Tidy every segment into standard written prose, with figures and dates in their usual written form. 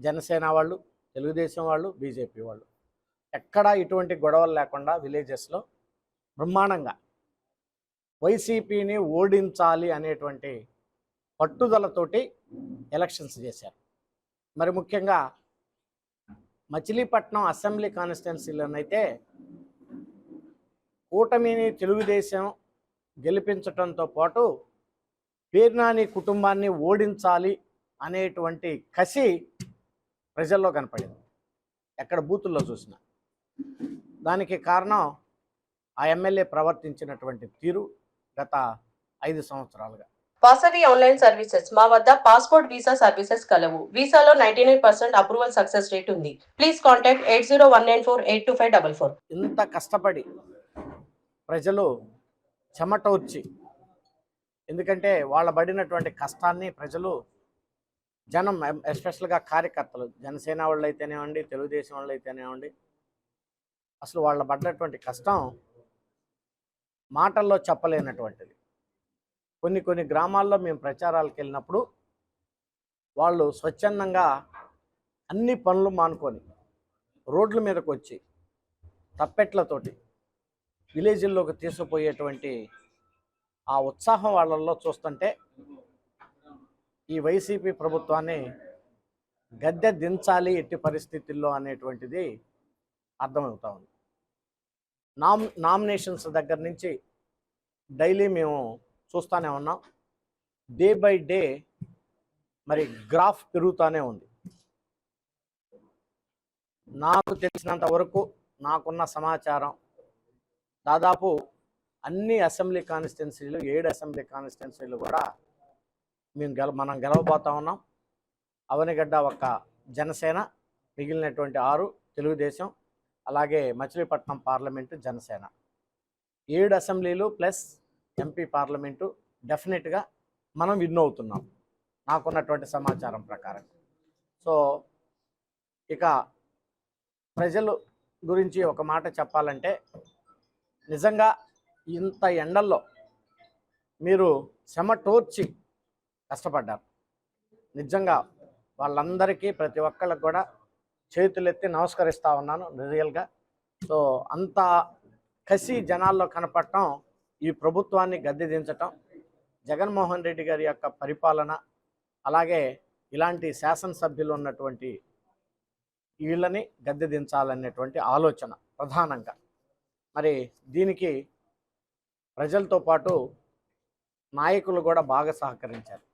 జనసేన వాళ్ళు, తెలుగుదేశం వాళ్ళు, బీజేపీ వాళ్ళు ఎక్కడా ఇటువంటి గొడవలు లేకుండా విలేజెస్లో బ్రహ్మాండంగా వైసీపీని ఓడించాలి అనేటువంటి పట్టుదలతోటి ఎలక్షన్స్ చేశారు. మరి ముఖ్యంగా మచిలీపట్నం అసెంబ్లీ కాన్స్టిట్యున్సీలోనైతే కూటమిని తెలుగుదేశం గెలిపించడంతో పాటు పేర్నాని కుటుంబాన్ని ఓడించాలి అనేటువంటి కసి ప్రజల్లో కనపడింది, ఎక్కడ బూతుల్లో చూసినా. దానికి కారణం ఆ ఎమ్మెల్యే ప్రవర్తించినటువంటి తీరు గత 5 సంవత్సరాలుగా. వాసవి ఆన్లైన్ సర్వీసెస్ మా వద్ద పాస్పోర్ట్ వీసా సర్వీసెస్ కలవు. వీసాలో 99% అప్రూవల్ సక్సెస్ రేట్ ఉంది. Please contact 8019482544. ఇంత కష్టపడి ప్రజలు చెమటోర్చి, ఎందుకంటే వాళ్ళ పడినటువంటి కష్టాన్ని ప్రజలు జనం ఎస్పెషల్గా కార్యకర్తలు జనసేన వాళ్ళు అయితేనేవ్వండి, తెలుగుదేశం వాళ్ళు అయితేనేవ్వండి, అసలు వాళ్ళ పడినటువంటి కష్టం మాటల్లో చెప్పలేనటువంటిది. కొన్ని గ్రామాల్లో మేము ప్రచారాలకు వెళ్ళినప్పుడు వాళ్ళు స్వచ్ఛందంగా అన్ని పనులు మానుకొని రోడ్ల మీదకి వచ్చి తప్పెట్లతోటి విలేజ్ల్లోకి తీసుకుపోయేటువంటి ఆ ఉత్సాహం వాళ్ళల్లో చూస్తుంటే ఈ వైసీపీ ప్రభుత్వాన్ని గద్దె దించాలి ఎట్టి పరిస్థితుల్లో అనేటువంటిది అర్థమవుతా ఉంది. నామినేషన్స్ దగ్గర నుంచి డైలీ మేము చూస్తూనే ఉన్నాం. డే బై డే మరి గ్రాఫ్ పెరుగుతూనే ఉంది. నాకు తెలిసినంత వరకు, నాకున్న సమాచారం, దాదాపు అన్ని అసెంబ్లీ కాన్స్టిట్యున్సీలు 7 అసెంబ్లీ కాన్స్టిట్యున్సీలు కూడా మనం గెలవబోతా ఉన్నాం. అవనిగడ్డ ఒక్క జనసేన, మిగిలినటువంటి 6 తెలుగుదేశం, అలాగే మచిలీపట్నం పార్లమెంటు జనసేన. 7 అసెంబ్లీలు ప్లస్ ఎంపీ పార్లమెంటు డెఫినెట్గా మనం విన్ అవుతున్నాం నాకున్నటువంటి సమాచారం ప్రకారం. సో ఇక ప్రజలు గురించి ఒక మాట చెప్పాలంటే, నిజంగా ఇంత ఎండల్లో మీరు చెమటోర్చి కష్టపడ్డారు. నిజంగా వాళ్ళందరికీ, ప్రతి ఒక్కళ్ళకి కూడా చేతులెత్తి నమస్కరిస్తూ ఉన్నాను రియల్గా. సో అంత కసి జనాల్లో కనపడటం, ఈ ప్రభుత్వాన్ని గద్దె దించటం, జగన్మోహన్ రెడ్డి గారి యొక్క పరిపాలన, అలాగే ఇలాంటి శాసనసభ్యులు ఉన్నటువంటి వీళ్ళని గద్దె దించాలనేటువంటి ఆలోచన ప్రధానంగా. మరి దీనికి ప్రజలతో పాటు నాయకులు కూడా బాగా సహకరించారు.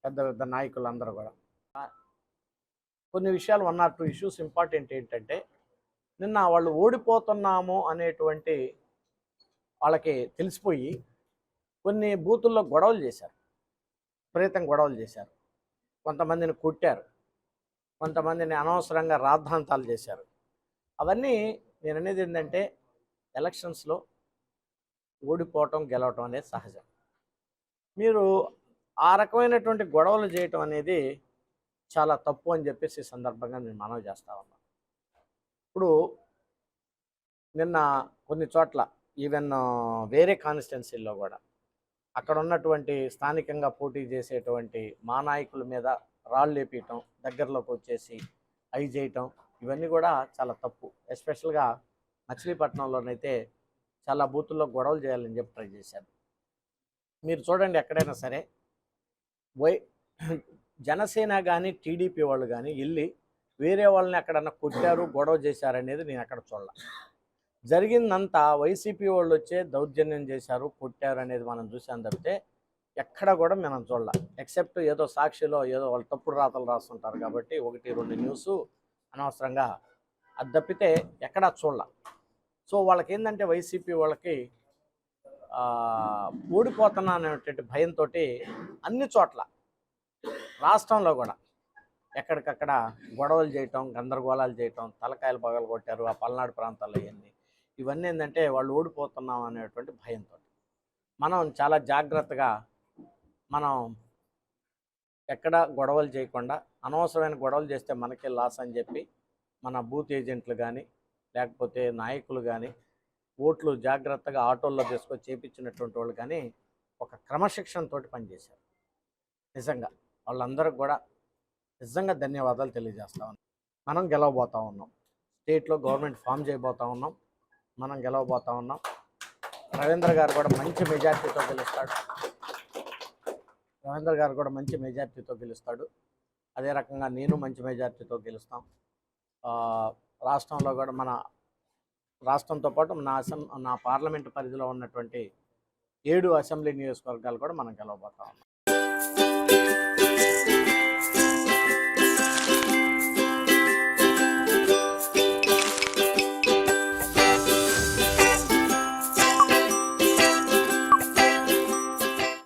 పెద్ద పెద్ద నాయకులందరూ కూడా. కొన్ని విషయాలు 1 or 2 ఇష్యూస్ ఇంపార్టెంట్ ఏంటంటే, నిన్న వాళ్ళు ఓడిపోతున్నాము అనేటువంటి వాళ్ళకి తెలిసిపోయి కొన్ని బూతుల్లో గొడవలు చేశారు, విపరీతంగా గొడవలు చేశారు. కొంతమందిని కొట్టారు, కొంతమందిని అనవసరంగా రాద్ధాంతాలు చేశారు. అవన్నీ నేను అనేది ఏంటంటే, ఎలక్షన్స్లో ఓడిపోవటం గెలవటం అనేది సహజం. మీరు ఆ రకమైనటువంటి గొడవలు చేయటం అనేది చాలా తప్పు అని చెప్పేసి ఈ సందర్భంగా నేను మనవి చేస్తా ఉన్నాను. ఇప్పుడు నిన్న కొన్ని చోట్ల, ఈవెన్ వేరే కాన్స్టిట్యున్సీల్లో కూడా అక్కడ ఉన్నటువంటి స్థానికంగా పోటీ చేసేటువంటి మా నాయకుల మీద రాళ్ళు లేపేయటం, దగ్గరలోకి వచ్చేసి అవి చేయటం, ఇవన్నీ కూడా చాలా తప్పు. ఎస్పెషల్గా మచిలీపట్నంలోనైతే చాలా బూతుల్లో గొడవలు చేయాలని చెప్పి ట్రై చేశారు. మీరు చూడండి, ఎక్కడైనా సరే జనసేన కానీ టీడీపీ వాళ్ళు కానీ వెళ్ళి వేరే వాళ్ళని ఎక్కడన్నా కొట్టారు, గొడవ చేశారనేది నేను ఎక్కడ చూడాల. జరిగిందంతా వైసీపీ వాళ్ళు వచ్చే దౌర్జన్యం చేశారు, కొట్టారు అనేది మనం చూసాం తప్పితే ఎక్కడ కూడా మనం చూడాల. ఎక్సెప్ట్ ఏదో సాక్షిలో ఏదో వాళ్ళు తప్పుడు రాతలు రాస్తుంటారు కాబట్టి 1-2 న్యూస్ అనవసరంగా, అది తప్పితే ఎక్కడా చూడాల. సో వాళ్ళకి ఏంటంటే, వైసీపీ వాళ్ళకి ఓడిపోతున్నా అనేటువంటి భయంతో అన్ని చోట్ల రాష్ట్రంలో కూడా ఎక్కడికక్కడ గొడవలు చేయటం, గందరగోళాలు చేయటం, తలకాయలు పగలు కొట్టారు ఆ పల్నాడు ప్రాంతాల్లో. ఇవన్నీ ఏంటంటే వాళ్ళు ఓడిపోతున్నాం అనేటువంటి భయంతో మనం చాలా జాగ్రత్తగా, మనం ఎక్కడ గొడవలు చేయకుండా, అనవసరమైన గొడవలు చేస్తే మనకే లాస్ అని చెప్పి మన బూత్ ఏజెంట్లు కానీ లేకపోతే నాయకులు కానీ ఓట్లు జాగ్రత్తగా ఆటోల్లో తీసుకొని చేపించినటువంటి వాళ్ళు కానీ ఒక క్రమశిక్షణతో పనిచేశారు. నిజంగా వాళ్ళందరూ కూడా నిజంగా ధన్యవాదాలు తెలియజేస్తా ఉన్నాం. మనం గెలవబోతా ఉన్నాం. స్టేట్లో గవర్నమెంట్ ఫామ్ చేయబోతా ఉన్నాం. మనం గెలవబోతా ఉన్నాం. రవీంద్ర గారు కూడా మంచి మెజార్టీతో గెలుస్తాడు. అదే రకంగా నేను మంచి మెజార్టీతో గెలుస్తాం. రాష్ట్రంలో కూడా మన రాష్ట్రంతో పాటు నా పార్లమెంటు పరిధిలో ఉన్నటువంటి 7 అసెంబ్లీ నియోజకవర్గాలు కూడా మనం గెలవబోతా ఉన్నాం.